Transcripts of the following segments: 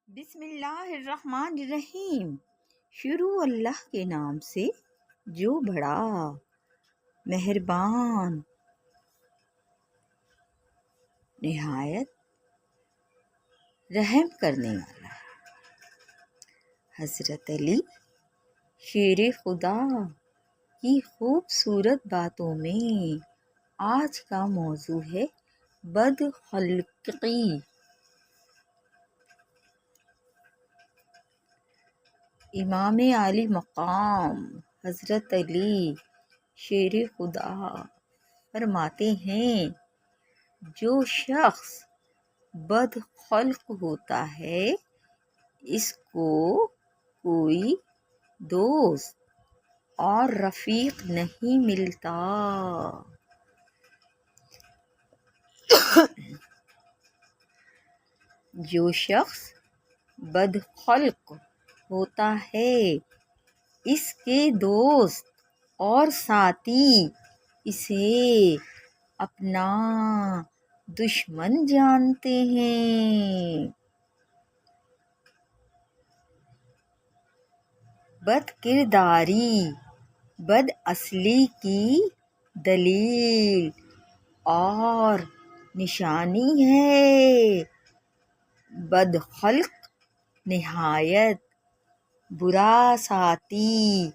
بسم اللہ الرحمن الرحیم۔ شروع اللہ کے نام سے جو بڑا مہربان نہایت رحم کرنے والا ہے۔ حضرت علی شیر خدا کی خوبصورت باتوں میں آج کا موضوع ہے بدخلقی۔ امام عالی مقام حضرت علی شیر خدا فرماتے ہیں، جو شخص بد خلق ہوتا ہے اس کو کوئی دوست اور رفیق نہیں ملتا۔ جو شخص بد خلق ہوتا ہے اس کے دوست اور ساتھی اسے اپنا دشمن جانتے ہیں۔ بد کرداری بد اصلی کی دلیل اور نشانی ہے۔ بد خلق نہایت برا ساتھی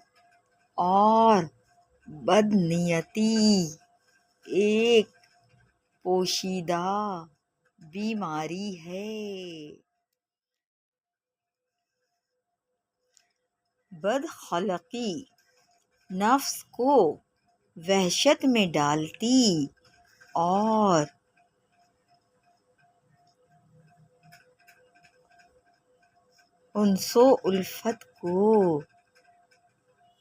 اور بد نیتی ایک پوشیدہ بیماری ہے۔ بد خلقی نفس کو وحشت میں ڈالتی اور انس و الفت کو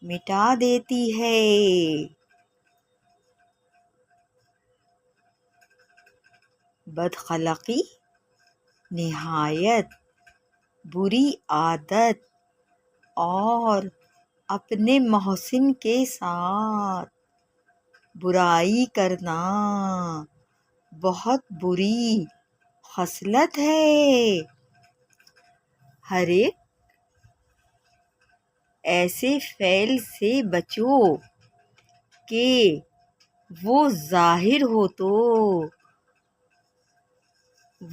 مٹا دیتی ہے۔ بد خلقی نہایت بری عادت اور اپنے محسن کے ساتھ برائی کرنا بہت بری خصلت ہے۔ ہر ایک ایسے فعل سے بچو کہ وہ ظاہر ہو تو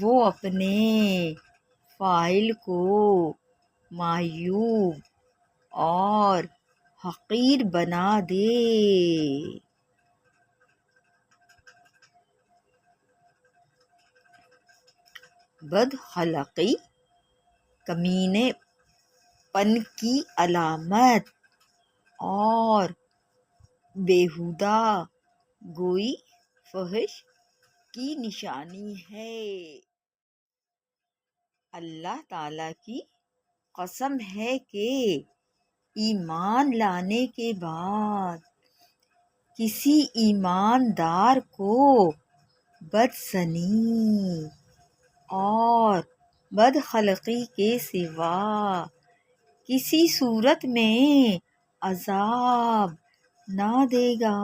وہ اپنے فاعل کو معیوب اور حقیر بنا دے۔ بد خلقی کمینے پن کی علامت اور بیہودہ گوئی فحش کی نشانی ہے۔ اللہ تعالیٰ کی قسم ہے کہ ایمان لانے کے بعد کسی ایماندار کو بدسنی اور بد خلقی کے سوا کسی صورت میں عذاب نہ دے گا۔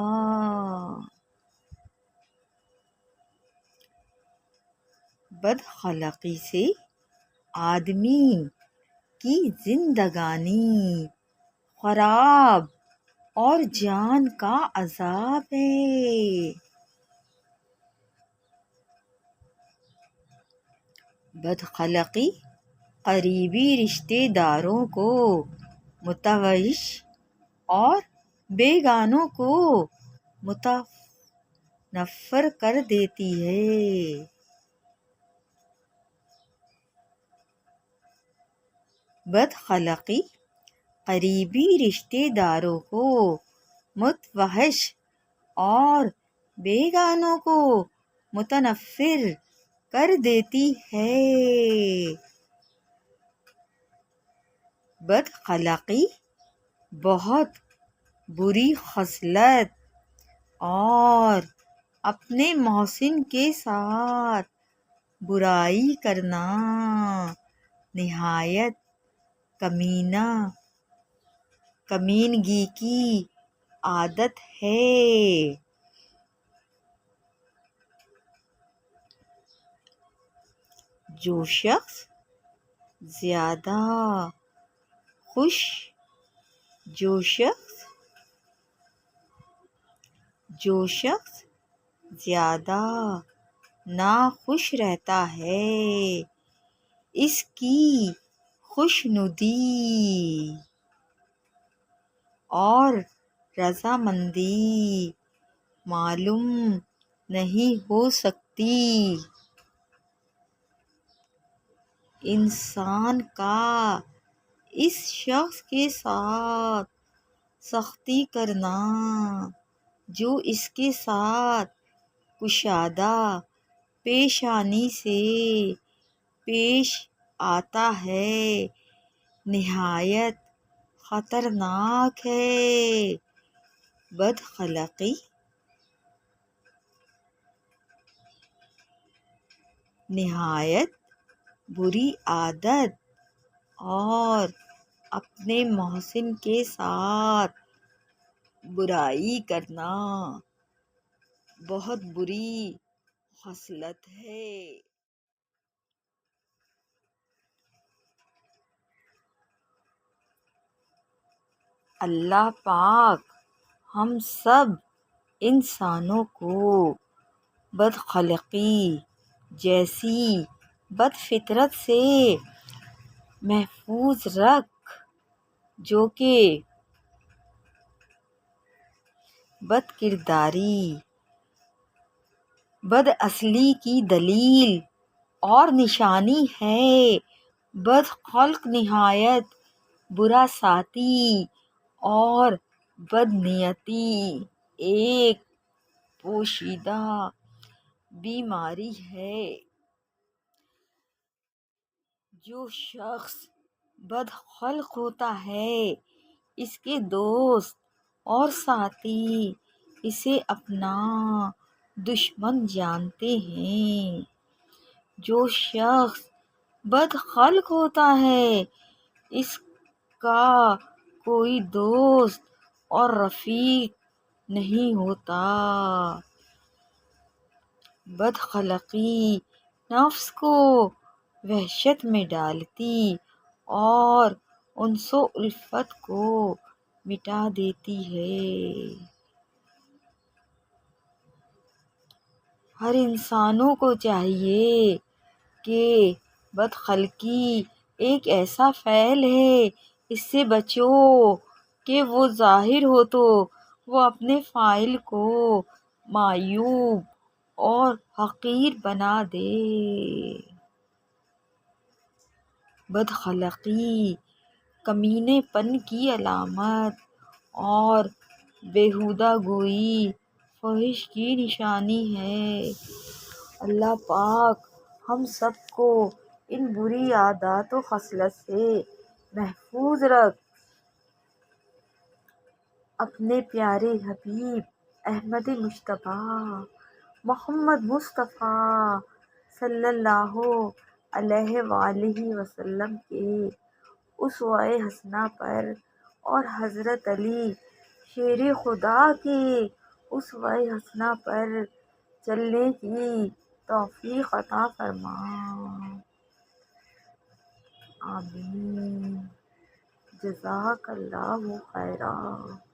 بد خلقی سے آدمی کی زندگانی خراب اور جان کا عذاب ہے۔ بد خلقی قریبی رشتہ داروں کو متوحش اور بیگانوں کو متنفر کر دیتی ہے۔ بد خلقی قریبی رشتہ داروں کو متوحش اور بیگانوں کو متنفر کر دیتی ہے۔ بد خلقی بہت بری خصلت اور اپنے محسن کے ساتھ برائی کرنا نہایت کمینگی کی عادت ہے۔ جو شخص زیادہ خوش جو شخص زیادہ ناخوش رہتا ہے اس کی خوشنودی اور رضامندی معلوم نہیں ہو سکتی۔ انسان کا اس شخص کے ساتھ سختی کرنا جو اس کے ساتھ کشادہ پیشانی سے پیش آتا ہے نہایت خطرناک ہے۔ بدخلقی نہایت بری عادت اور اپنے محسن کے ساتھ برائی کرنا بہت بری خصلت ہے۔ اللہ پاک ہم سب انسانوں کو بدخلقی جیسی بد فطرت سے محفوظ رکھ جو کہ بد کرداری بد اصلی کی دلیل اور نشانی ہے۔ بد خلق نہایت برا ساتھی اور بد نیتی ایک پوشیدہ بیماری ہے۔ جو شخص بد خلق ہوتا ہے اس کے دوست اور ساتھی اسے اپنا دشمن جانتے ہیں۔ جو شخص بد خلق ہوتا ہے اس کا کوئی دوست اور رفیق نہیں ہوتا۔ بد خلقی نفس کو وحشت میں ڈالتی اور انس و الفت کو مٹا دیتی ہے۔ ہر انسانوں کو چاہیے کہ بد خلقی ایک ایسا فعل ہے اس سے بچو کہ وہ ظاہر ہو تو وہ اپنے فاعل کو معیوب اور حقیر بنا دے۔ بد خلقی کمینے پن کی علامت اور بیہودہ گوئی فحش کی نشانی ہے۔ اللہ پاک ہم سب کو ان بری عادات و خصلت سے محفوظ رکھ۔ اپنے پیارے حبیب احمد مجتبیٰ محمد مصطفیٰ صلی اللہ علیہ وآلہ وسلم کے اسوہ حسنہ پر اور حضرت علی شیر خدا کے اسوہ حسنہ پر چلنے کی توفیق عطا فرما۔ آمین۔ جزاک اللہ خیرا۔